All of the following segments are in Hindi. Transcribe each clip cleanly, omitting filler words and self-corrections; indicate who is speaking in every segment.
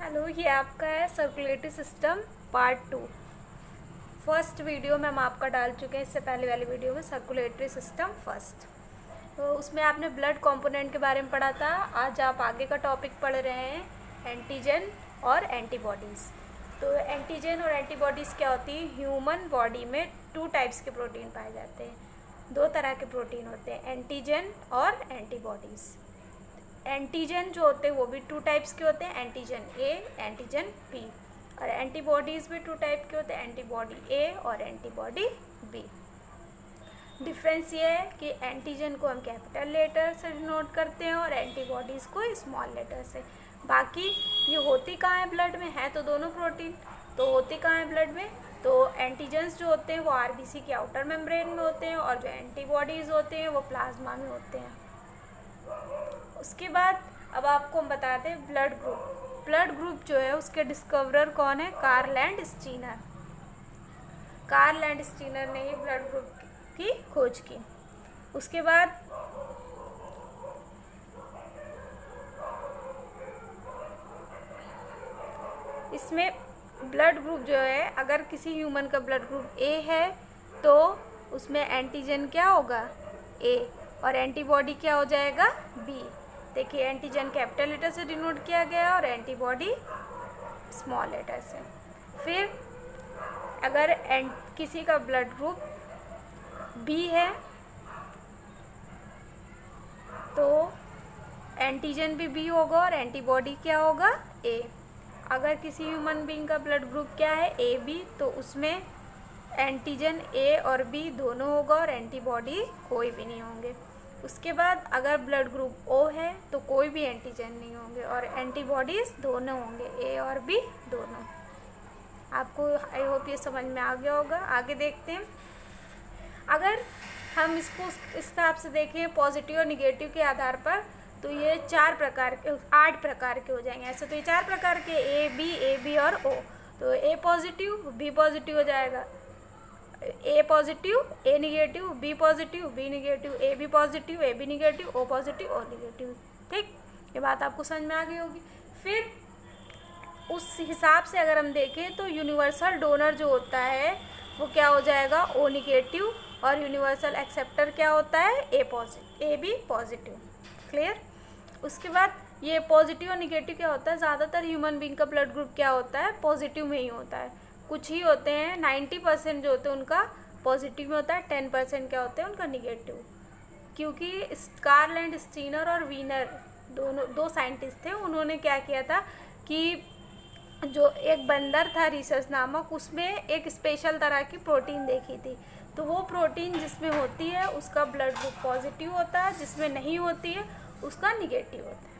Speaker 1: हेलो, ये आपका है circulatory system part 2। First video में हम आपका डाल चुके हैं, इससे पहले वाली वीडियो में सर्कुलेटरी सिस्टम फर्स्ट। तो उसमें आपने ब्लड कंपोनेंट के बारे में पढ़ा था। आज आप आगे का टॉपिक पढ़ रहे हैं एंटीजन और एंटीबॉडीज़। तो एंटीजन और एंटीबॉडीज़ क्या होती है? ह्यूमन बॉडी में 2 टाइप्स के प्रोटीन पाए जाते हैं। 2 तरह के प्रोटीन होते हैं, एंटीजन और एंटीबॉडीज़। एंटीजन जो होते हैं वो भी 2 टाइप्स के होते हैं, एंटीजन ए, एंटीजन बी। और एंटीबॉडीज़ भी 2 टाइप के होते हैं, एंटीबॉडी ए और एंटीबॉडी बी। डिफरेंस ये है कि एंटीजन को हम कैपिटल लेटर से डिनोट करते हैं और एंटीबॉडीज़ को स्मॉल लेटर से। बाकी ये होती कहाँ है ब्लड में? है तो दोनों प्रोटीन, तो होती कहाँ है ब्लड में? तो एंटीजन्स जो होते हैं वो आरबीसी के आउटर मेम्ब्रेन में होते हैं और जो एंटीबॉडीज़ होते हैं वो प्लाज्मा में होते हैं। उसके बाद अब आपको हम बताते हैं ब्लड ग्रुप। ब्लड ग्रुप जो है उसके डिस्कवरर कौन है? Karl Landsteiner. Karl Landsteiner ने ही ब्लड ग्रुप की खोज की। उसके बाद इसमें ब्लड ग्रुप जो है, अगर किसी ह्यूमन का ब्लड ग्रुप ए है तो उसमें एंटीजन क्या होगा? ए, और एंटीबॉडी क्या हो जाएगा? बी। देखिए, एंटीजन कैपिटल लेटर से डिनोट किया गया और एंटीबॉडी स्मॉल लेटर से। फिर अगर किसी का ब्लड ग्रुप बी है तो एंटीजन भी बी होगा और एंटीबॉडी क्या होगा? ए। अगर किसी ह्यूमन बीइंग का ब्लड ग्रुप क्या है? ए बी, तो उसमें एंटीजन ए और बी दोनों होगा और एंटीबॉडी कोई भी नहीं होंगे। उसके बाद अगर ब्लड ग्रुप ओ है तो कोई भी एंटीजन नहीं होंगे और एंटीबॉडीज़ दोनों होंगे, ए और बी दोनों। आपको आई होप ये समझ में आ गया होगा। आगे देखते हैं। अगर हम इसको इस हिसाब से देखें पॉजिटिव और निगेटिव के आधार पर, तो ये 8 प्रकार के हो जाएंगे। ऐसे तो ये 4 प्रकार के, ए बी और ओ। तो ए पॉजिटिव, बी पॉजिटिव हो जाएगा, A positive, A negative, B positive, B negative, A B positive, A B negative, O positive, O negative. ठीक, ये बात आपको समझ में आ गई होगी। फिर उस हिसाब से अगर हम देखें तो यूनिवर्सल डोनर जो होता है वो क्या हो जाएगा? O negative. और यूनिवर्सल एक्सेप्टर क्या होता है? A positive, A B positive. Clear? उसके बाद ये पॉजिटिव और निगेटिव क्या होता है? ज़्यादातर ह्यूमन बीइंग का ब्लड ग्रुप क्या होता है? पॉजिटिव में ही होता है। कुछ ही होते हैं, 90% जो होते हैं उनका पॉजिटिव में होता है, 10% क्या होते हैं उनका निगेटिव। क्योंकि कार्ल एंड स्टीनर और वीनर दोनों 2 साइंटिस्ट थे, उन्होंने क्या किया था कि जो एक बंदर था रिसस नामक, उसमें एक स्पेशल तरह की प्रोटीन देखी थी। तो वो प्रोटीन जिसमें होती है उसका ब्लड ग्रुप पॉजिटिव होता है, जिसमें नहीं होती है उसका निगेटिव होता है।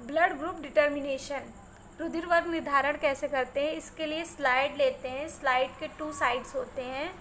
Speaker 1: ब्लड ग्रुप डिटर्मिनेशन, रुधिर वर्ग निर्धारण कैसे करते हैं? इसके लिए स्लाइड लेते हैं। स्लाइड के 2 साइड्स होते हैं।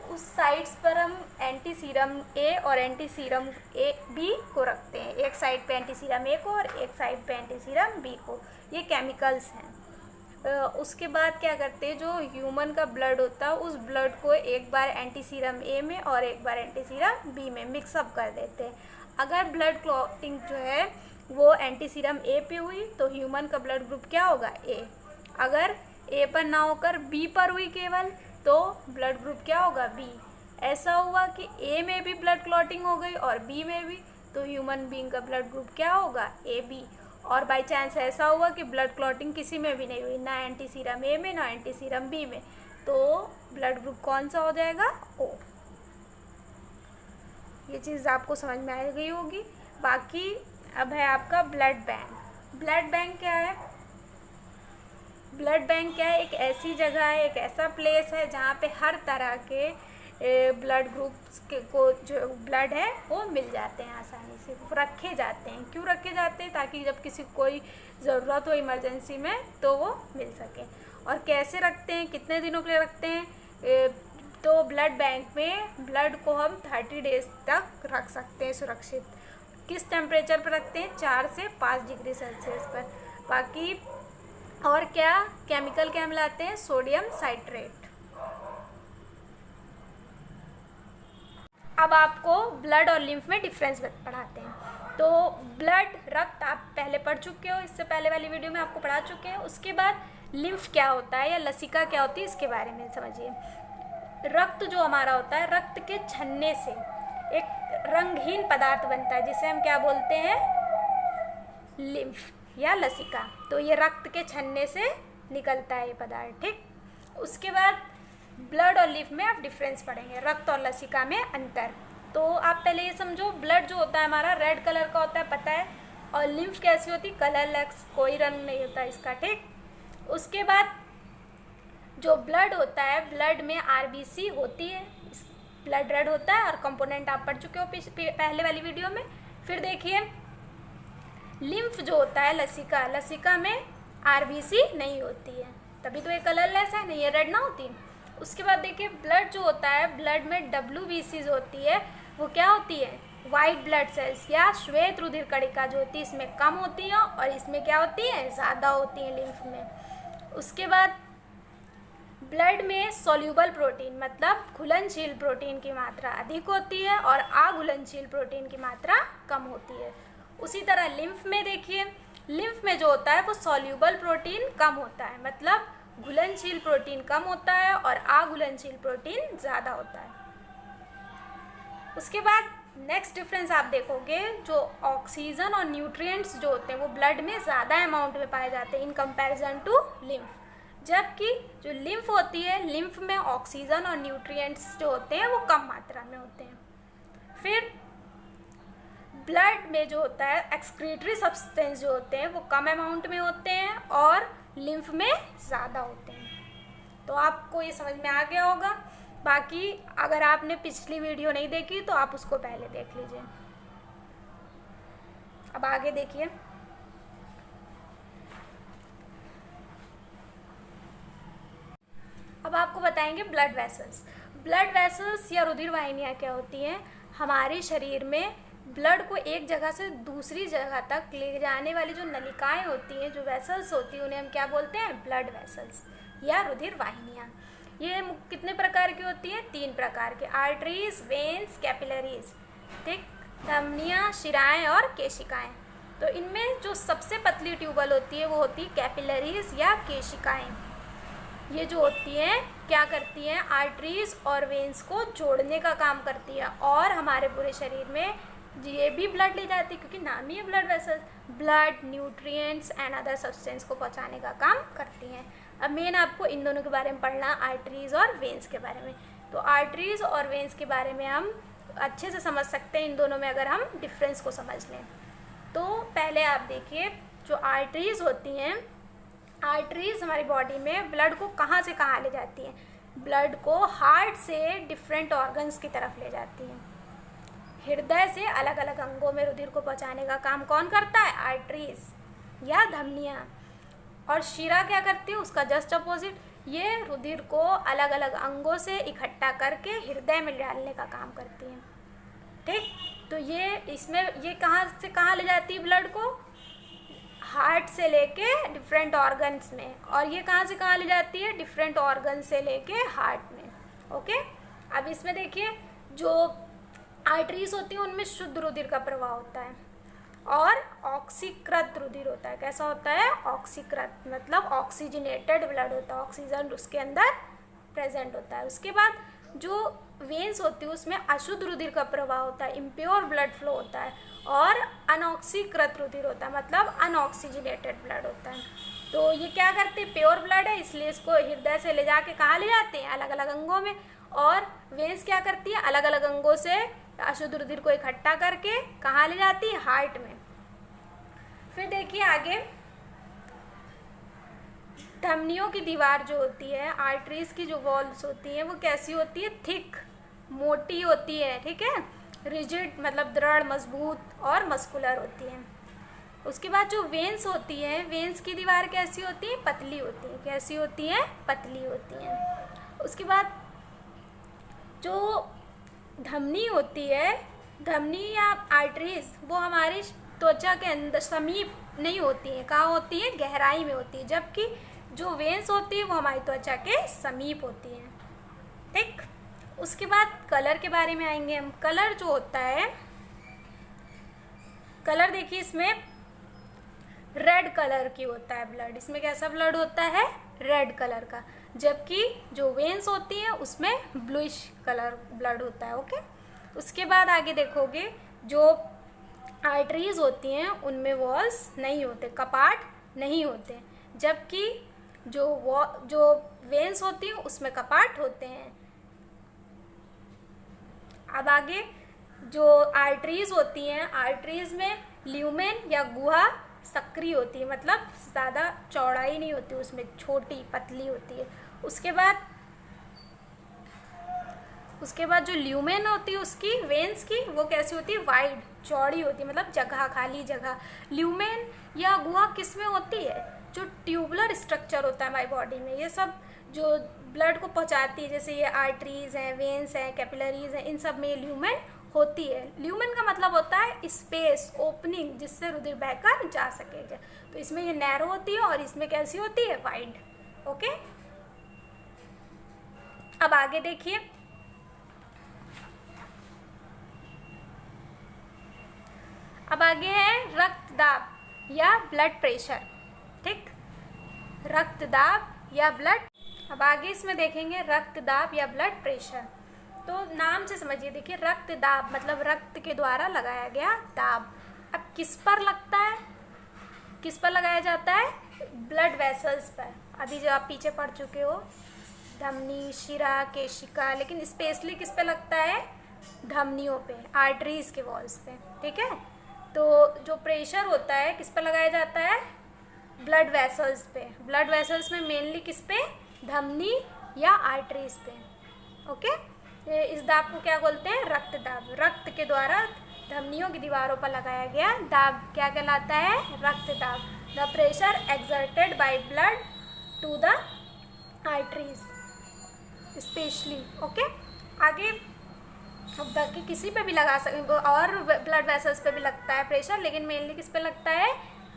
Speaker 1: उस साइड्स पर हम एंटी सीरम ए और एंटी सीरम ए बी को रखते हैं। एक साइड पे एंटी सीरम ए को और एक साइड पे एंटी सीरम बी को। ये केमिकल्स हैं। उसके बाद क्या करते हैं, जो ह्यूमन का ब्लड होता है उस ब्लड को एक बार एंटी सीरम ए में और एक बार एंटी सीरम बी में मिक्सअप कर देते हैं। अगर ब्लड क्लॉटिंग जो है वो एंटी सीरम ए पे हुई तो ह्यूमन का ब्लड ग्रुप क्या होगा? ए। अगर ए पर ना होकर बी पर हुई केवल, तो ब्लड ग्रुप क्या होगा? बी। ऐसा हुआ कि ए में भी ब्लड क्लॉटिंग हो गई और बी में भी, तो ह्यूमन बीइंग का ब्लड ग्रुप क्या होगा? A B. और बाय चांस ऐसा हुआ कि ब्लड क्लॉटिंग किसी में भी नहीं हुई, ना एंटी सीरम ए में ना एंटी सीरम बी में, तो ब्लड ग्रुप कौन सा हो जाएगा? ओ। ये चीज़ आपको समझ में आ गई होगी। बाकी अब है आपका ब्लड बैंक। ब्लड बैंक क्या है? ब्लड बैंक क्या है? एक ऐसी जगह है, एक ऐसा प्लेस है जहाँ पे हर तरह के ब्लड ग्रुप्स के को जो ब्लड है वो मिल जाते हैं, आसानी से रखे जाते हैं। क्यों रखे जाते हैं? ताकि जब किसी कोई ज़रूरत हो इमरजेंसी में तो वो मिल सके। और कैसे रखते हैं, कितने दिनों के लिए रखते हैं? तो ब्लड बैंक में ब्लड को हम 30 डेज तक रख सकते हैं सुरक्षित। किस टेम्परेचर पर रखते हैं? 4 से 5 डिग्री सेल्सियस पर। बाकी और क्या केमिकल क्या मिलाते हैं? Sodium citrate. अब आपको ब्लड और लिम्फ में डिफरेंस पढ़ाते हैं। तो ब्लड, रक्त आप पहले पढ़ चुके हो, इससे पहले वाली वीडियो में आपको पढ़ा चुके हैं। उसके बाद लिम्फ क्या होता है या लसिका क्या होती है, इसके बारे में समझिए। रक्त जो हमारा होता है, रक्त के छन्ने से एक रंगहीन पदार्थ बनता है जिसे हम क्या बोलते हैं, लिम्फ या लसिका। तो ये रक्त के छन्ने से निकलता है ये पदार्थ, ठीक। उसके बाद ब्लड और लिम्फ में आप डिफरेंस पढ़ेंगे, रक्त और लसिका में अंतर। तो आप पहले ये समझो, ब्लड जो होता है हमारा रेड कलर का होता है, पता है, और लिम्फ कैसी होती है, कलरलेस, कोई रंग नहीं होता इसका, ठीक। उसके बाद जो ब्लड होता है, ब्लड में आरबीसी होती है, ब्लड रेड होता है और कंपोनेंट आप पढ़ चुके हो पहले वाली वीडियो में। फिर देखिए लिम्फ जो होता है, लसिका, लसिका में आरबीसी नहीं होती है, तभी तो ये कलरलेस है, नहीं ये रेड ना होती। उसके बाद देखिए ब्लड जो होता है, ब्लड में डब्ल्यूबीसी जो होती है वो क्या होती है, वाइट ब्लड सेल्स या श्वेत रुधिर कणिका जो होती है, इसमें कम होती है और इसमें क्या होती है, ज़्यादा होती है लिम्फ में। उसके बाद ब्लड में सोल्यूबल प्रोटीन मतलब घुलनशील प्रोटीन की मात्रा अधिक होती है और अघुलनशील प्रोटीन की मात्रा कम होती है। उसी तरह लिम्फ में देखिए, लिम्फ में जो होता है वो सोल्यूबल प्रोटीन कम होता है, मतलब घुलनशील प्रोटीन कम होता है और अघुलनशील प्रोटीन ज़्यादा होता है। उसके बाद नेक्स्ट डिफरेंस आप देखोगे, जो ऑक्सीजन और न्यूट्रिएंट्स जो होते हैं वो ब्लड में ज़्यादा अमाउंट में पाए जाते हैं इन कंपैरिजन टू लिम्फ, जबकि जो लिम्फ होती है, लिम्फ में ऑक्सीजन और न्यूट्रिएंट्स जो होते हैं वो कम मात्रा में होते हैं। फिर ब्लड में जो होता है एक्सक्रीटरी सब्सटेंस जो होते हैं वो कम अमाउंट में होते हैं और लिम्फ में ज़्यादा होते हैं। तो आपको ये समझ में आ गया होगा। बाकी अगर आपने पिछली वीडियो नहीं देखी तो आप उसको पहले देख लीजिए। अब आगे देखिए, अब आपको बताएंगे ब्लड वेसल्स। ब्लड वेसल्स या रुधिर वाहिनियाँ क्या होती हैं, हमारे शरीर में ब्लड को एक जगह से दूसरी जगह तक ले जाने वाली जो नलिकाएं होती हैं, जो वेसल्स होती हैं, उन्हें हम क्या बोलते हैं, ब्लड वेसल्स या रुधिर वाहिनियाँ। ये कितने प्रकार की होती हैं, 3 प्रकार के, आर्टरीज, वेन्स, कैपिलरीज, ठीक, धमनियाँ, शिराएँ और केशिकाएँ। तो इनमें जो सबसे पतली ट्यूबल होती है वो होती है कैपिलरीज या केशिकाएँ। ये जो होती हैं क्या करती हैं, आर्टरीज और वेन्स को जोड़ने का काम करती है और हमारे पूरे शरीर में ये भी ब्लड ले जाती है, क्योंकि नाम ही है blood vessels, blood, nutrients and other substance को पहुंचाने का काम करती हैं। अब मेन आपको इन दोनों के बारे में पढ़ना, आर्टरीज और वेन्स के बारे में। तो आर्टरीज और वेन्स के बारे में हम अच्छे से समझ सकते हैं इन दोनों में अगर हम डिफरेंस को समझ लें। तो पहले आप देखिए, जो आर्टरीज होती हैं, आर्टरीज हमारी बॉडी में ब्लड को कहाँ से कहाँ ले जाती हैं, ब्लड को हार्ट से डिफरेंट ऑर्गन्स की तरफ ले जाती हैं। हृदय से अलग अलग अंगों में रुधिर को पहुंचाने का काम कौन करता है, आर्टरीज या धमनियाँ। और शिरा क्या करती है, उसका जस्ट अपोजिट, ये रुधिर को अलग अलग अंगों से इकट्ठा करके हृदय में डालने का काम करती हैं, ठीक। तो ये इसमें ये कहाँ से कहाँ ले जाती है ब्लड को, हार्ट से लेके डिफरेंट ऑर्गन्स में, और ये कहाँ से कहाँ ले जाती है, डिफरेंट ऑर्गन से लेके हार्ट में, ओके। अब इसमें देखिए, जो आर्टरीज होती हैं उनमें शुद्ध रुधिर का प्रवाह होता है और ऑक्सीकृत रुधिर होता है। कैसा होता है, ऑक्सीकृत, मतलब ऑक्सीजनेटेड ब्लड होता है, ऑक्सीजन उसके अंदर प्रेजेंट होता है। उसके बाद जो वेन्स होती है उसमें अशुद्ध रुधिर का प्रवाह होता है, इम्प्योर ब्लड फ्लो होता है, और अनऑक्सीकृत रुधिर होता है, मतलब अनऑक्सीजनेटेड ब्लड होता है। तो ये क्या करते हैं, प्योर ब्लड है इसलिए इसको हृदय से ले जाके कहाँ ले जाते हैं, अलग अलग अंगों में, और वेन्स क्या करती है, अलग अलग अंगों से अशुद्ध रुधिर को इकट्ठा करके कहाँ ले जाती है, हार्ट में। फिर देखिए आगे, धमनियों की दीवार जो होती है, आर्टरीज की जो वॉल्स होती हैं वो कैसी होती है, थिक, मोटी होती है, ठीक है, रिजिड मतलब दृढ़, मजबूत और मस्कुलर होती हैं। उसके बाद जो वेन्स होती हैं, वेन्स की दीवार कैसी होती है, पतली होती है। कैसी होती हैं, पतली होती हैं। उसके बाद जो धमनी होती है, धमनी या आर्टरीज, वो हमारी त्वचा के अंदर समीप नहीं होती है, कहाँ होती है, गहराई में होती है, जबकि जो वेन्स होती है वो हमारी त्वचा के समीप होती हैं, ठीक। उसके बाद कलर के बारे में आएंगे हम। कलर जो होता है, कलर देखिए इसमें रेड कलर की होता है ब्लड। इसमें कैसा ब्लड होता है? रेड कलर का। जबकि जो वेन्स होती है उसमें ब्लूइश कलर ब्लड होता है। ओके, उसके बाद आगे देखोगे जो आर्टरीज होती हैं उनमें वॉल्स नहीं होते, कपाट नहीं होते। जबकि जो वेन्स होती हैं उसमें कपाट होते हैं। अब आगे जो आर्टरीज होती हैं, आर्टरीज में ल्यूमेन या गुहा सक्रिय होती है, मतलब ज़्यादा चौड़ाई नहीं होती, उसमें छोटी पतली होती है। उसके बाद जो ल्यूमेन होती है उसकी, वेन्स की, वो कैसी होती है? वाइड, चौड़ी होती है, मतलब जगह, खाली जगह। ल्यूमेन या गुहा किस में होती है? जो ट्यूबुलर स्ट्रक्चर होता है हमारी बॉडी में, ये सब जो ब्लड को पहुंचाती है, जैसे ये आर्टरीज हैं, वेन्स हैं, कैपिलरीज हैं, इन सब में ल्यूमेन होती है। ल्यूमेन का मतलब होता है स्पेस, ओपनिंग, जिससे रुधिर बहकर जा सके। तो इसमें ये नैरो होती है और इसमें कैसी होती है? वाइड। ओके, अब आगे देखिए, अब आगे है रक्तदाब या ब्लड प्रेशर। ठीक, रक्तदाब या ब्लड। अब आगे इसमें देखेंगे रक्तदाब या ब्लड प्रेशर। तो नाम से समझिए, देखिए रक्तदाब मतलब रक्त के द्वारा लगाया गया दाब। अब किस पर लगता है? किस पर लगाया जाता है? ब्लड वेसल्स पर। अभी जो आप पीछे पढ़ चुके हो, धमनी, शिरा, केशिका, लेकिन स्पेशली किस पे लगता है? धमनियों पे, आर्टरीज के वॉल्स पे। ठीक है, तो जो प्रेशर होता है किस पर लगाया जाता है? ब्लड वेसल्स पे। ब्लड वेसल्स में मेनली किस पे? धमनी या आर्टरीज पे। ओके, इस दाब को क्या बोलते हैं? रक्तदाब। रक्त के द्वारा धमनियों की दीवारों पर लगाया गया दाब क्या कहलाता है? रक्तदाब। The pressure exerted by blood to the arteries specially. Okay, आगे बाकी किसी पे भी लगा सकते, और ब्लड वेसल्स पे भी लगता है प्रेशर, लेकिन मेनली किस पे लगता है?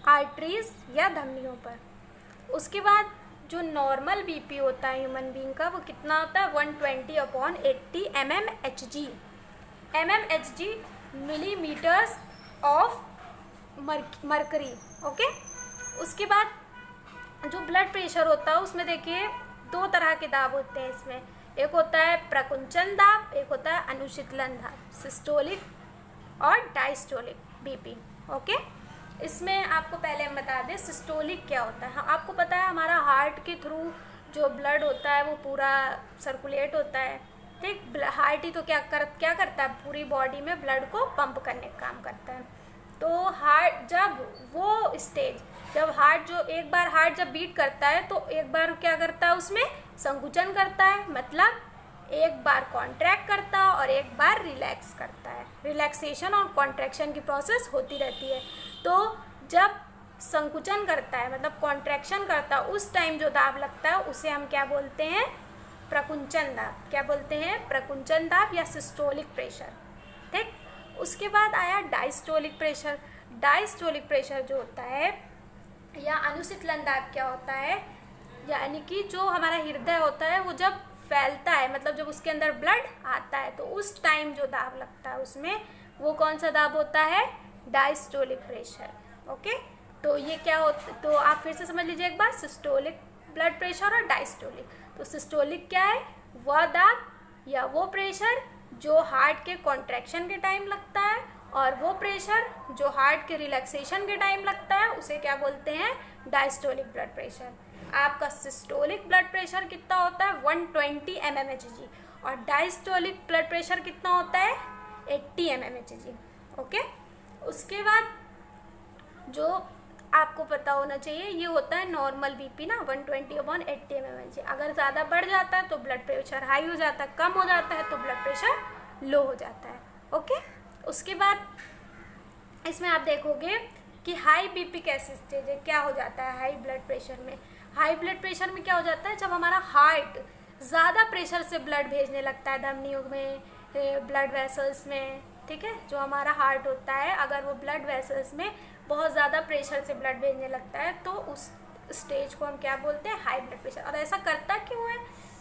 Speaker 1: आर्टरीज या धमनियों पर। उसके बाद जो नॉर्मल बीपी होता है ह्यूमन बीइंग का, वो कितना होता है? 120/80 mmHg। mmHg millimetres of mercury. Okay, उसके बाद जो ब्लड प्रेशर होता है उसमें देखिए दो तरह के दाब होते हैं इसमें। एक होता है प्रकुंचन दाब, एक होता है अनुशीतलन दाब, सिस्टोलिक और डायस्टोलिक बीपी। ओके, इसमें आपको पहले हम बता दें सिस्टोलिक क्या होता है। हाँ, आपको पता है हमारा हार्ट के थ्रू जो ब्लड होता है वो पूरा सर्कुलेट होता है। ठीक, हार्ट ही तो क्या करता है? पूरी बॉडी में ब्लड को पंप करने का काम करता है। तो हार्ट जब वो स्टेज, जब हार्ट जो एक बार हार्ट जब बीट करता है तो एक बार क्या करता है? उसमें संकुचन करता है, मतलब एक बार कॉन्ट्रैक्ट करता है और एक बार रिलैक्स करता है। रिलैक्सेशन और कॉन्ट्रैक्शन की प्रोसेस होती रहती है। तो जब संकुचन करता है मतलब कॉन्ट्रैक्शन करता है, उस टाइम जो दाब लगता है उसे हम क्या बोलते हैं? प्रकुंचन दाब। क्या बोलते हैं? प्रकुंचन दाब या सिस्टोलिक प्रेशर। ठीक, उसके बाद आया डायस्टोलिक प्रेशर। डायस्टोलिक प्रेशर जो होता है या अनुशीतलन दाब क्या होता है? यानी कि जो हमारा हृदय होता है वो जब फैलता है, मतलब जब उसके अंदर ब्लड आता है, तो उस टाइम जो दाब लगता है उसमें वो कौन सा दाब होता है? Diastolic pressure. ओके, तो ये क्या होता, तो आप फिर से समझ लीजिए एक बार, सिस्टोलिक ब्लड प्रेशर और डायस्टोलिक। तो सिस्टोलिक क्या है? वह दाब या वो प्रेशर जो हार्ट के कॉन्ट्रैक्शन के टाइम लगता है, और वो प्रेशर जो हार्ट के रिलैक्सेशन के टाइम लगता है उसे क्या बोलते हैं? Diastolic blood pressure. आपका सिस्टोलिक ब्लड प्रेशर कितना होता है? 120 mmHg, और डायस्टोलिक ब्लड प्रेशर कितना होता है? 80 mmHg। ओके, उसके बाद जो आपको पता होना चाहिए ये होता है नॉर्मल बीपी ना, 120/80 mmHg। अगर ज़्यादा बढ़ जाता है तो ब्लड प्रेशर हाई हो जाता है, कम हो जाता है तो ब्लड प्रेशर लो हो जाता है। ओके, उसके बाद इसमें आप देखोगे कि हाई बीपी कैसे स्टेज है, क्या हो जाता है हाई ब्लड प्रेशर में? हाई ब्लड प्रेशर में क्या हो जाता है? जब हमारा हार्ट ज़्यादा प्रेशर से ब्लड भेजने लगता है धमनियों में, ब्लड वेसल्स में। ठीक है, जो हमारा हार्ट होता है अगर वो ब्लड वेसल्स में बहुत ज़्यादा प्रेशर से ब्लड भेजने लगता है तो उस स्टेज को हम क्या बोलते हैं? High blood pressure. और ऐसा करता क्यों है?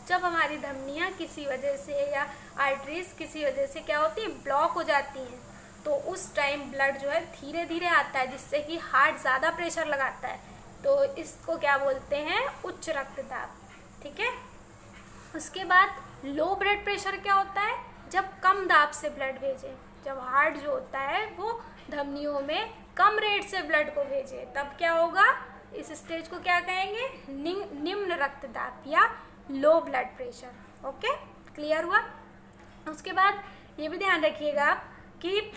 Speaker 1: जब हमारी धमनियाँ किसी वजह से या आर्टरीज किसी वजह से क्या होती है, ब्लॉक हो जाती हैं, तो उस टाइम ब्लड जो है धीरे धीरे आता है, जिससे कि हार्ट ज़्यादा प्रेशर लगाता है, तो इसको क्या बोलते हैं, उच्च रक्तदाब। ठीक है। उसके बाद लो ब्लड प्रेशर क्या होता है, जब कम दाब से ब्लड भेजे, जब हार्ट जो होता है वो धमनियों में कम रेट से ब्लड को भेजे, तब क्या होगा, इस स्टेज को क्या कहेंगे, निम्न रक्तदाब या low blood pressure. Okay, clear हुआ। उसके बाद ये भी ध्यान रखिएगा कि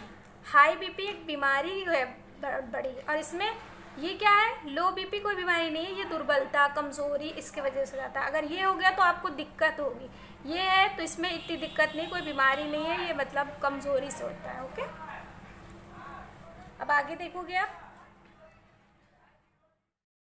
Speaker 1: हाई बीपी एक बीमारी है बड़ी, और इसमें ये क्या है, लो बीपी कोई बीमारी नहीं है, ये दुर्बलता, कमज़ोरी इसके वजह से जाता है। अगर ये हो गया तो आपको दिक्कत होगी, ये है तो इसमें इतनी दिक्कत नहीं, कोई बीमारी नहीं है, ये मतलब कमज़ोरी से होता है। ओके, अब आगे देखोगे आप,